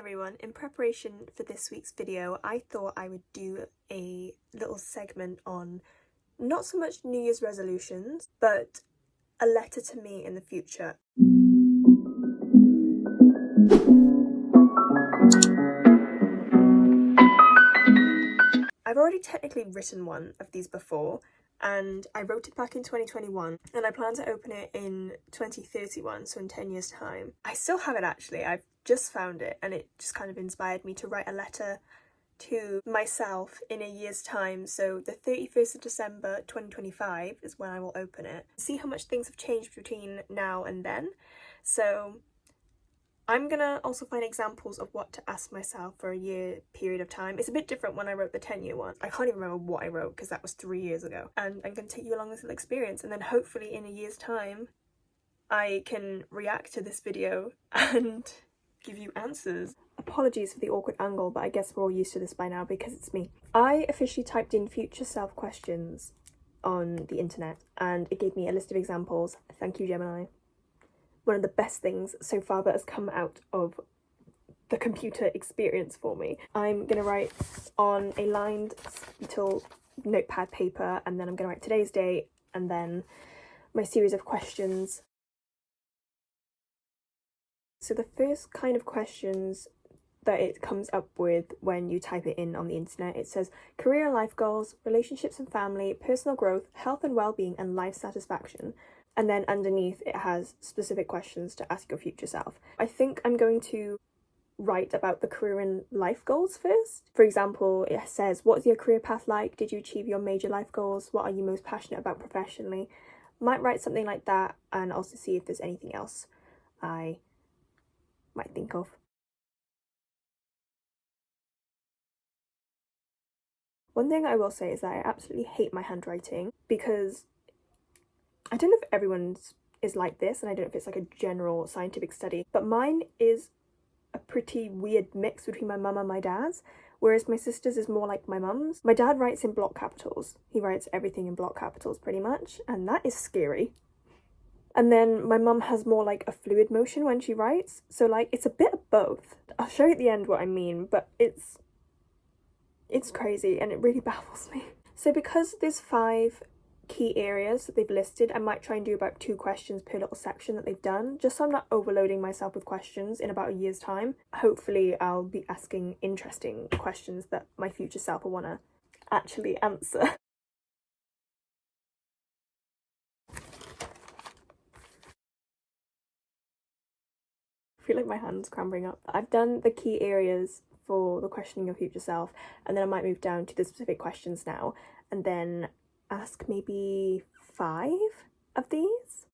everyone, in preparation for this week's video I thought I would do a little segment on not so much New Year's resolutions but a letter to me in the future. I've already technically written one of these before and I wrote it back in 2021 and I plan to open it in 2031, so in 10 years time. I still have it actually, I've just found it and it just kind of inspired me to write a letter to myself in a year's time. So the 31st of December 2025 is when I will open it. See how much things have changed between now and then. So I'm gonna also find examples of what to ask myself for a year period of time. It's a bit different when I wrote the 10-year one. I can't even remember what I wrote because that was 3 years ago. And I'm gonna take you along this little experience, and then hopefully in a year's time I can react to this video and give you answers. Apologies for the awkward angle, but I guess we're all used to this by now because it's me. I officially typed in future self questions on the internet and it gave me a list of examples. Thank you, Gemini. One of the best things so far that has come out of the computer experience for me. I'm gonna write on a lined little notepad paper, and then I'm gonna write today's date and then my series of questions. So the first kind of questions that it comes up with when you type it in on the internet, it says career and life goals, relationships and family, personal growth, health and well-being, and life satisfaction. And then underneath it has specific questions to ask your future self. I think I'm going to write about the career and life goals first. For example, it says, what's your career path like? Did you achieve your major life goals? What are you most passionate about professionally? Might write something like that and also see if there's anything else I might think of. One thing I will say is that I absolutely hate my handwriting because I don't know if everyone's is like this, and I don't know if it's like a general scientific study, but mine is a pretty weird mix between my mum and my dad's, whereas my sister's is more like my mum's. My dad writes in block capitals. He writes everything in block capitals pretty much, and that is scary. And then my mum has more like a fluid motion when she writes, so like it's a bit of both. I'll show you at the end what I mean, but it's crazy and it really baffles me. So because there's 5 key areas that they've listed, I might try and do about 2 questions per little section that they've done, just so I'm not overloading myself with questions in about a year's time. Hopefully I'll be asking interesting questions that my future self will want to actually answer. I feel like my hand's cramping up. I've done the key areas for the questioning your future self, and then I might move down to the specific questions now and then ask maybe 5 of these.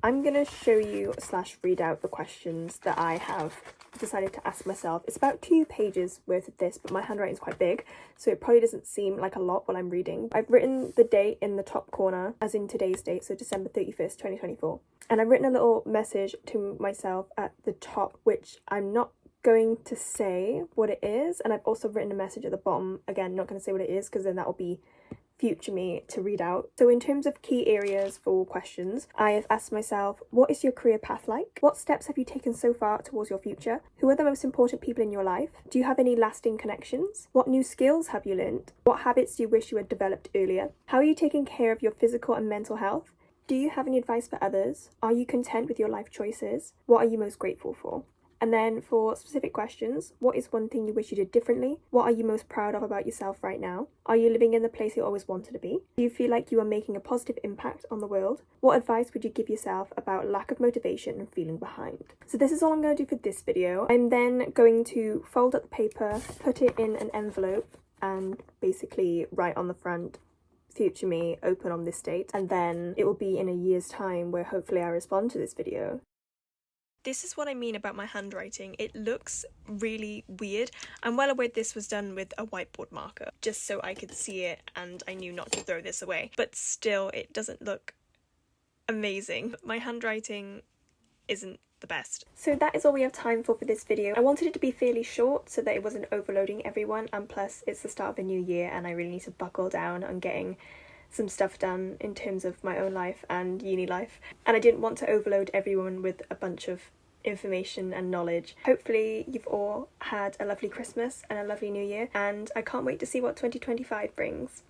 I'm gonna show you / read out the questions that I have decided to ask myself. It's about 2 pages worth of this, but my handwriting is quite big, so it probably doesn't seem like a lot while I'm reading. I've written the date in the top corner, as in today's date, so December 31st, 2024. And I've written a little message to myself at the top, which I'm not going to say what it is, and I've also written a message at the bottom, again not going to say what it is because then that will be future me to read out. So in terms of key areas for questions, I have asked myself, what is your career path like? What steps have you taken so far towards your future? Who are the most important people in your life? Do you have any lasting connections? What new skills have you learnt? What habits do you wish you had developed earlier? How are you taking care of your physical and mental health? Do you have any advice for others? Are you content with your life choices? What are you most grateful for? And then for specific questions, what is one thing you wish you did differently? What are you most proud of about yourself right now? Are you living in the place you always wanted to be? Do you feel like you are making a positive impact on the world? What advice would you give yourself about lack of motivation and feeling behind? So this is all I'm going to do for this video. I'm then going to fold up the paper, put it in an envelope, and basically write on the front, future me, open on this date, and then it will be in a year's time where hopefully I respond to this video. This is what I mean about my handwriting. It looks really weird. I'm well aware this was done with a whiteboard marker, just so I could see it and I knew not to throw this away. But still, it doesn't look amazing. My handwriting isn't the best. So that is all we have time for this video. I wanted it to be fairly short so that it wasn't overloading everyone, and plus it's the start of a new year and I really need to buckle down on getting some stuff done in terms of my own life and uni life, and I didn't want to overload everyone with a bunch of information and knowledge. Hopefully you've all had a lovely Christmas and a lovely New Year, and I can't wait to see what 2025 brings.